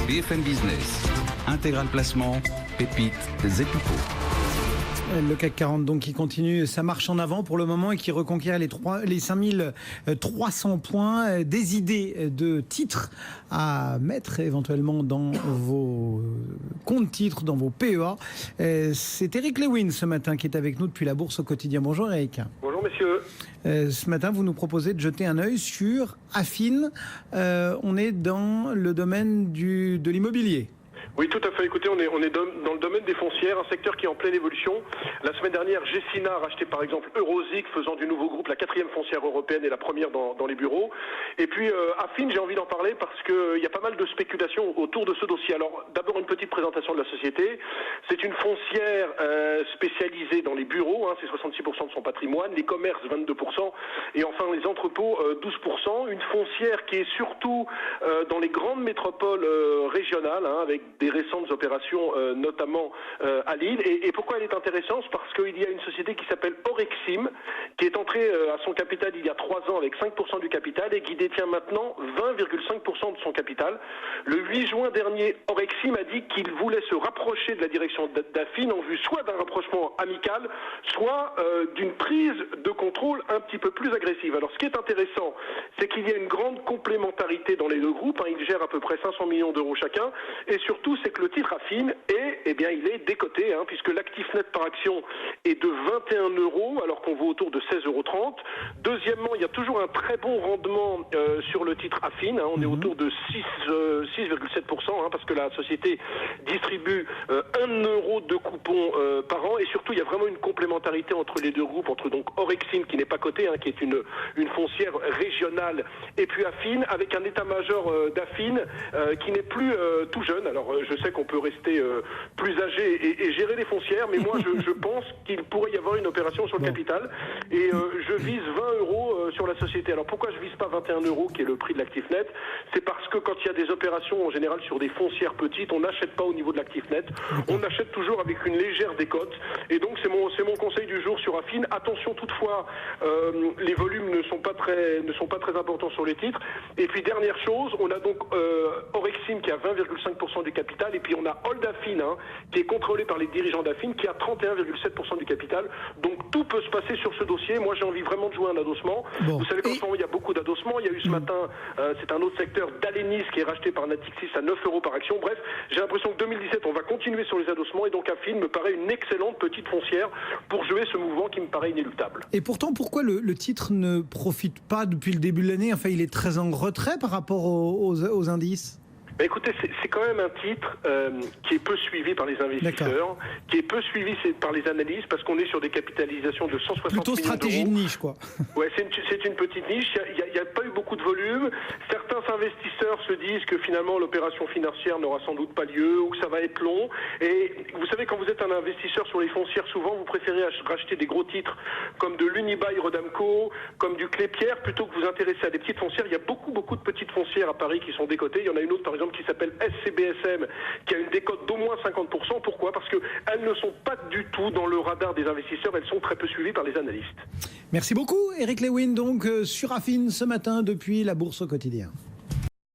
BFM Business, Intégral Placement, Pépites et Pipo. Le CAC 40 donc qui continue sa marche en avant pour le moment et qui reconquiert les 5300 points. Des idées de titres à mettre éventuellement dans vos comptes titres, dans vos PEA. C'est Eric Lewin ce matin qui est avec nous depuis la Bourse au quotidien. Bonjour Eric. Bonjour messieurs. Ce matin vous nous proposez de jeter un œil sur Affin. On est dans le domaine de l'immobilier. Oui, tout à fait. Écoutez, on est dans le domaine des foncières, un secteur qui est en pleine évolution. La semaine dernière, Gecina a racheté par exemple Eurosic, faisant du nouveau groupe la 4e foncière européenne et la première dans les bureaux. Et puis Affin, j'ai envie d'en parler parce qu'il y a pas mal de spéculations autour de ce dossier. Alors d'abord une petite présentation de la société. C'est une foncière spécialisée dans les bureaux, c'est 66% de son patrimoine, les commerces 22%, et enfin les entrepôts 12%. Une foncière qui est surtout dans les grandes métropoles régionales, avec des récentes opérations, notamment à Lille. Et pourquoi elle est intéressante? Parce qu'il y a une société qui s'appelle Orexim, qui est entrée à son capital il y a 3 ans avec 5% du capital et qui détient maintenant 20,5% de son capital. Le 8 juin dernier, Orexim a dit qu'il voulait se rapprocher de la direction d'Affin en vue soit d'un rapprochement amical, soit d'une prise de contrôle un petit peu plus agressive. Alors ce qui est intéressant, c'est qu'il y a une grande complémentarité dans les deux groupes. Ils gèrent à peu près 500 millions d'euros chacun. Et surtout, c'est que le titre Affin il est décoté, puisque l'actif net par action est de 21 €, alors qu'on vaut autour de 16,30 €. Deuxièmement, il y a toujours un très bon rendement sur le titre Affin. On est autour de 6,7%, parce que la société distribue 1 € de coupons par an. Et surtout, il y a vraiment une complémentarité entre les deux groupes, entre donc Orexim, qui n'est pas coté, qui est une foncière régionale, et puis Affin, avec un état-major d'Affin qui n'est plus tout jeune. Alors je sais qu'on peut rester plus âgé et gérer les foncières, mais moi je pense qu'il pourrait y avoir une opération sur le capital, et je vise 20 € sur la société. Alors pourquoi je vise pas 21 € qui est le prix de l'actif net? C'est parce que quand il y a des opérations en général sur des foncières petites, on n'achète pas au niveau de l'actif net, on achète toujours avec une légère décote, et donc c'est mon conseil du jour sur Affin. Attention toutefois, les volumes ne sont pas très importants sur les titres. Et puis dernière chose, on a donc Orexim qui a 20,5% du capital, et puis on a Hold Affin qui est contrôlé par les dirigeants d'Affin qui a 31,7% du capital. Donc tout peut se passer sur ce dossier. Moi j'ai envie vraiment de jouer un adossement. Vous savez qu'en ce moment il y a beaucoup d'adossements. Il y a eu ce matin, c'est un autre secteur, Dalenis, qui est racheté par Natixis à 9 € par action. Bref, j'ai l'impression que 2017 on va continuer sur les adossements, et donc Affin me paraît une excellente petite foncière pour jouer ce mouvement qui me paraît inéluctable. Et pourtant, pourquoi le titre ne profite pas depuis le début de l'année? Enfin, il est très en retrait par rapport aux indices. Écoutez, c'est quand même un titre qui est peu suivi par les investisseurs, qui est peu suivi par les analystes, parce qu'on est sur des capitalisations de 160 millions d'euros. Plutôt stratégie de niche, quoi. Ouais, c'est une petite niche. Il n'y a pas eu beaucoup de volume. Certains investisseurs se disent que finalement l'opération financière n'aura sans doute pas lieu, ou que ça va être long. Et vous savez, quand vous êtes un investisseur sur les foncières, souvent vous préférez racheter des gros titres comme de l'Unibail Rodamco, comme du Clépierre, plutôt que vous intéresser à des petites foncières. Il y a beaucoup de petites foncières à Paris qui sont décotées. Il y en a une autre, par exemple, qui s'appelle SCBSM, qui a une décote d'au moins 50%. Pourquoi? Parce qu'elles ne sont pas du tout dans le radar des investisseurs, elles sont très peu suivies par les analystes. Merci beaucoup Eric Lewin, donc sur Affin ce matin depuis la Bourse au quotidien.